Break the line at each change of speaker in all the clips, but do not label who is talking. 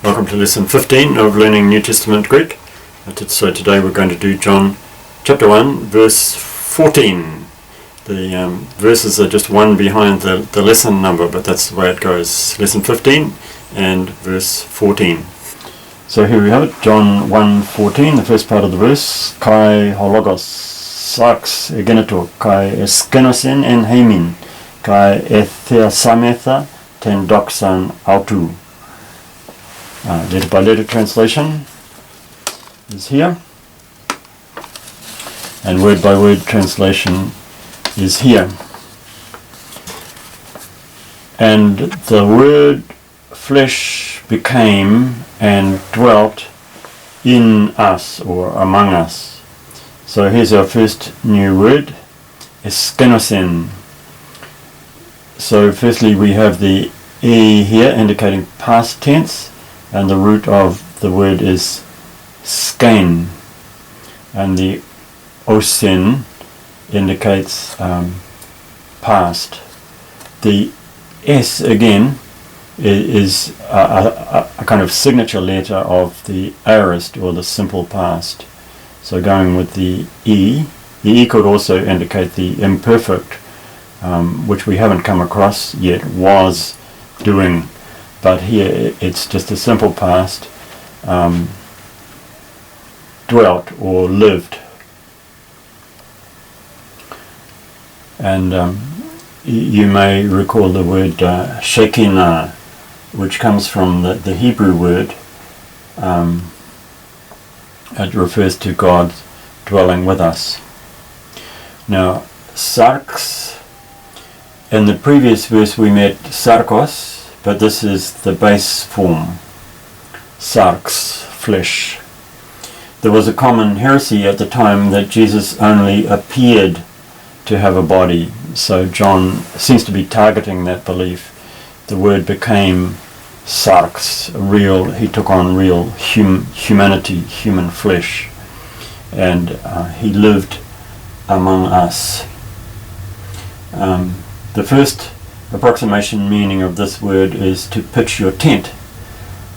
Welcome to lesson 15 of learning New Testament Greek. So today we're going to do John chapter 1 verse 14. The verses are just one behind the lesson number, but that's the way it goes. Lesson 15 and verse 14. So here we have it, John 1:14, the first part of the verse. Kai hologos sarx egeneto kai eskenosen en heimin kai etheosametha ten doxan autu. Letter by letter translation is here, and word by word translation is here. And the word flesh became and dwelt in us, or among us. So here's our first new word, eskenosen. So firstly we have the e here indicating past tense, and the root of the word is skein, and the osen indicates past. The S again is a kind of signature letter of the aorist, or the simple past. So going with the E could also indicate the imperfect, which we haven't come across yet, was doing. But here it's just a simple past, dwelt or lived. And you may recall the word Shekinah, which comes from the Hebrew word. It refers to God dwelling with us. Now, sarx, in the previous verse we met sarkos, but this is the base form, sarx, flesh. There was a common heresy at the time that Jesus only appeared to have a body, so John seems to be targeting that belief. The word became sarx, real. He took on real humanity, human flesh, and he lived among us. The first approximation meaning of this word is to pitch your tent,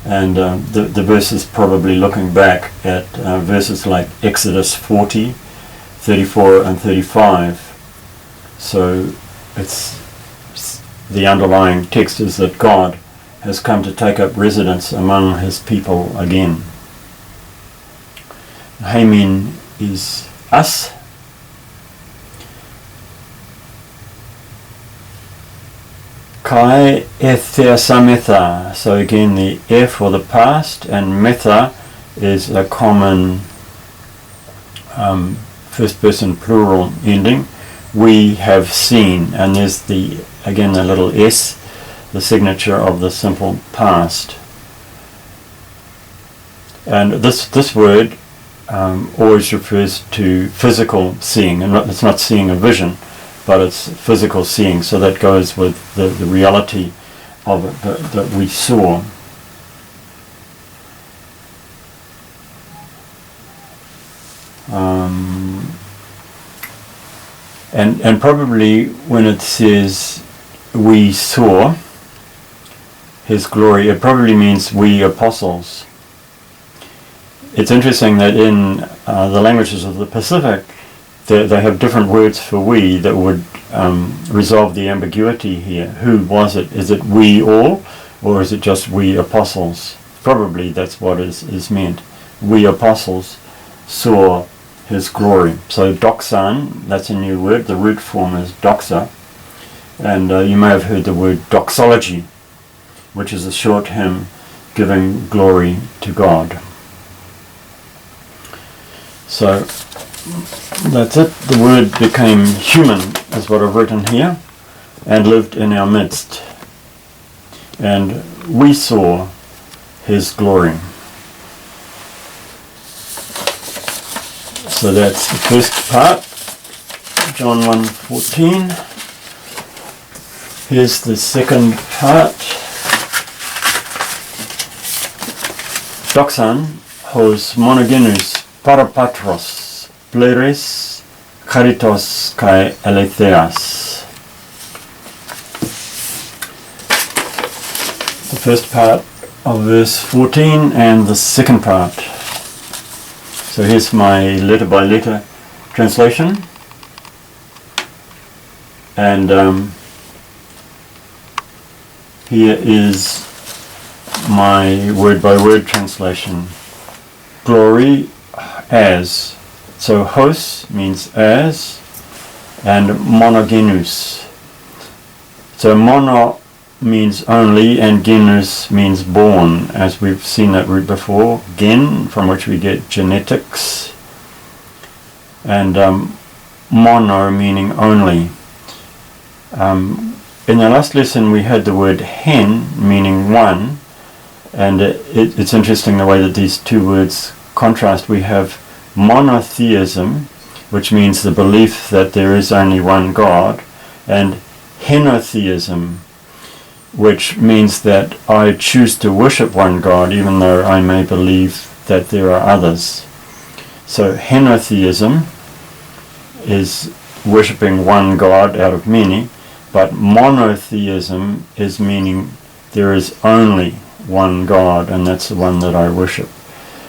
and the verse is probably looking back at verses like Exodus 40, 34 and 35. So it's the underlying text is that God has come to take up residence among his people again. Heimin is us. Kai etheosametha. So again the E for the past, and metha is a common first person plural ending. We have seen, and there's again the little S, the signature of the simple past. And this word always refers to physical seeing, and it's not seeing a vision, but it's physical seeing. So that goes with the reality of it that we saw. And probably when it says we saw his glory, it probably means we apostles. It's interesting that in the languages of the Pacific, they have different words for we that would resolve the ambiguity here. Who was it? Is it we all, or is it just we apostles? Probably that's what is meant. We apostles saw his glory. So doxan, that's a new word. The root form is doxa, and you may have heard the word doxology, which is a short hymn giving glory to God. So that's it. The word became human, is what I've written here, and lived in our midst, and we saw his glory. So that's the first part, John 1:14. Here's the second part. Doxan hos monogenous parapatros pleres charitos kai aletheas. The first part of verse 14 and the second part. So here's my letter by letter translation, and here is my word by word translation. Glory as. So hos means as, and monogenous. So mono means only, and genus means born, as we've seen that root before. Gen, from which we get genetics, and mono meaning only. In the last lesson we had the word hen meaning one, and it's interesting the way that these two words contrast. We have monotheism, which means the belief that there is only one God, and henotheism, which means that I choose to worship one God even though I may believe that there are others. So henotheism is worshipping one God out of many, but monotheism is meaning there is only one God, and that's the one that I worship.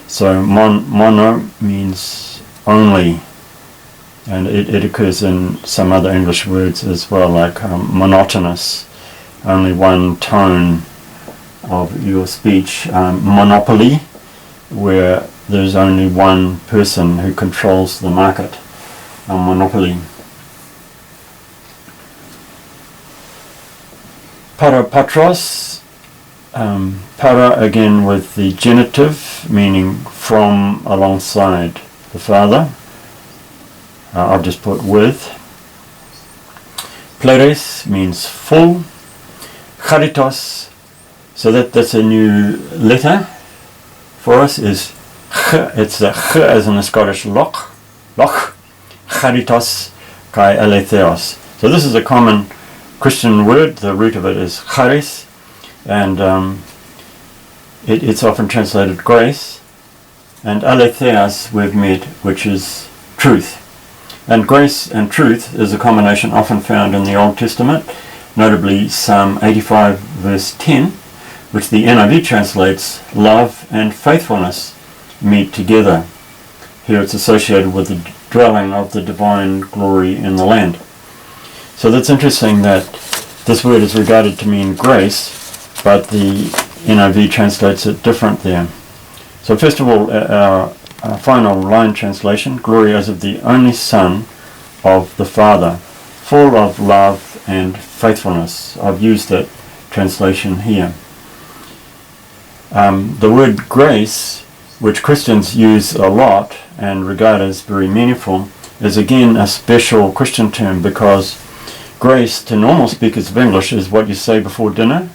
So mono means only, and it occurs in some other English words as well, like monotonous, only one tone of your speech. Monopoly, where there's only one person who controls the market. Monopoly. Parapatros, para again with the genitive, meaning from, alongside the Father. I've just put with. Pleres means full. Charitos, so that's a new letter for us, is ch. It's the ch as in the Scottish loch. Charitos kai aletheos. So this is a common Christian word. The root of it is charis, and it's often translated grace. And aletheos we've met, which is truth. And grace and truth is a combination often found in the Old Testament, notably Psalm 85 verse 10, which the NIV translates love and faithfulness meet together. Here it's associated with the dwelling of the divine glory in the land. So that's interesting that this word is regarded to mean grace, but the NIV translates it different there. So first of all, our final line translation, glory as of the only Son of the Father, full of love and faithfulness. I've used that translation here. The word grace, which Christians use a lot and regard as very meaningful, is again a special Christian term, because grace to normal speakers of English is what you say before dinner,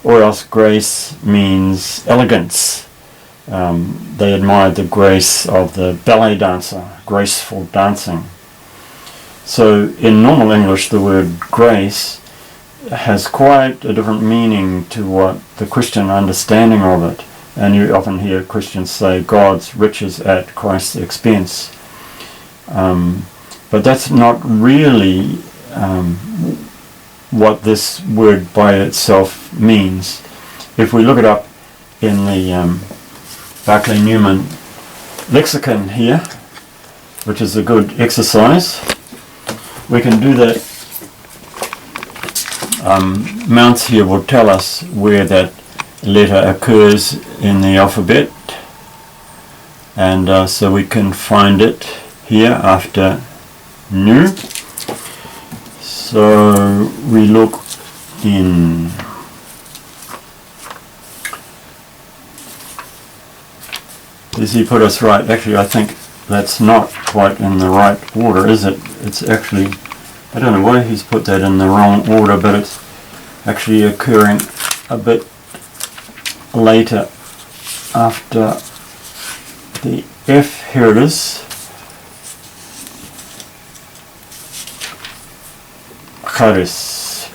or else grace means elegance. They admired the grace of the ballet dancer, graceful dancing. So in normal English, the word grace has quite a different meaning to what the Christian understanding of it. And you often hear Christians say God's riches at Christ's expense. But that's not really what this word by itself means. If we look it up in the Barclay Newman lexicon here, which is a good exercise, we can do that. Mounts here will tell us where that letter occurs in the alphabet, and so we can find it here after nu. So we look in does he put us right? Actually, I think that's not quite in the right order, is it? It's actually, I don't know why he's put that in the wrong order, but it's actually occurring a bit later after the F. Here it is. Charis.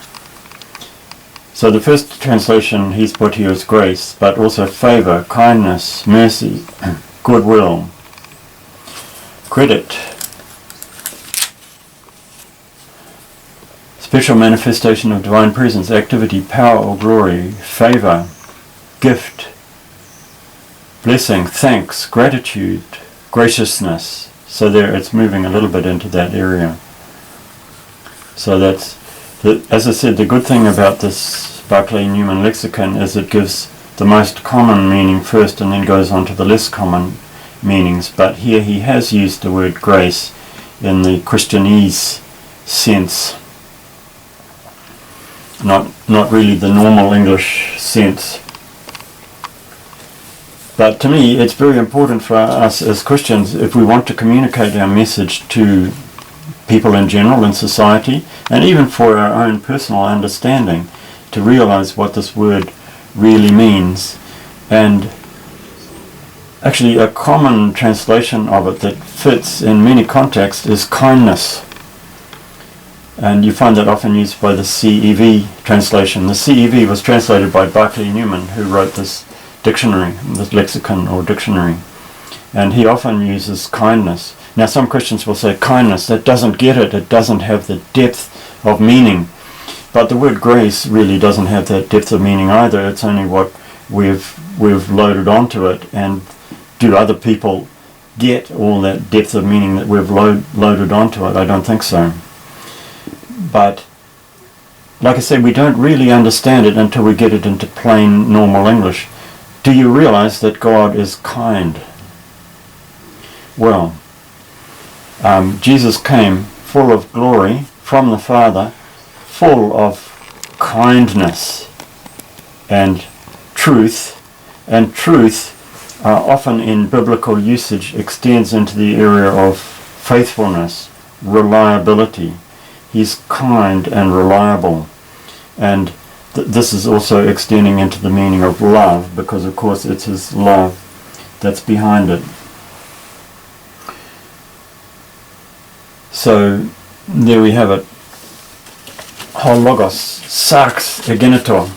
So the first translation he's put here is grace, but also favor, kindness, mercy, goodwill, credit, special manifestation of divine presence, activity, power or glory, favor, gift, blessing, thanks, gratitude, graciousness. So there it's moving a little bit into that area. So that's, as I said, the good thing about this Barclay-Newman lexicon is it gives the most common meaning first and then goes on to the less common meanings. But here he has used the word grace in the Christianese sense, not really the normal English sense. But to me it's very important for us as Christians, if we want to communicate our message to people in general in society, and even for our own personal understanding, to realize what this word really means. And actually a common translation of it that fits in many contexts is kindness. And you find that often used by the CEV translation. The CEV was translated by Barclay-Newman, who wrote this dictionary, this lexicon or dictionary. And he often uses kindness. Now some Christians will say kindness, that doesn't get it, it doesn't have the depth of meaning. But the word grace really doesn't have that depth of meaning either. It's only what we've loaded onto it. And do other people get all that depth of meaning that we've loaded onto it? I don't think so. But like I said, we don't really understand it until we get it into plain normal English. Do you realize that God is kind? Well, Jesus came full of glory from the Father, full of kindness and truth often in biblical usage extends into the area of faithfulness, reliability. He's kind and reliable, and this is also extending into the meaning of love, because of course it's his love that's behind it. So there we have it. Ho logos, sarx egenetor,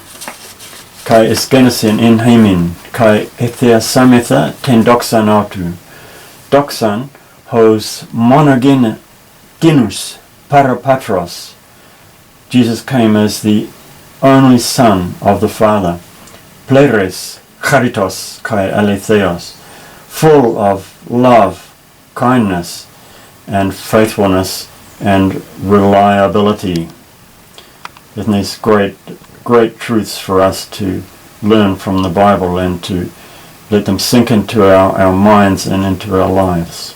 kai esgenesen en heimin, kai ethea sametha ten doxan autu. Doxan hos monogenus parapatros. Jesus came as the only Son of the Father. Pleres, charitos, kai aletheos, full of love, kindness, and faithfulness and reliability. Isn't these great truths for us to learn from the Bible and to let them sink into our minds and into our lives?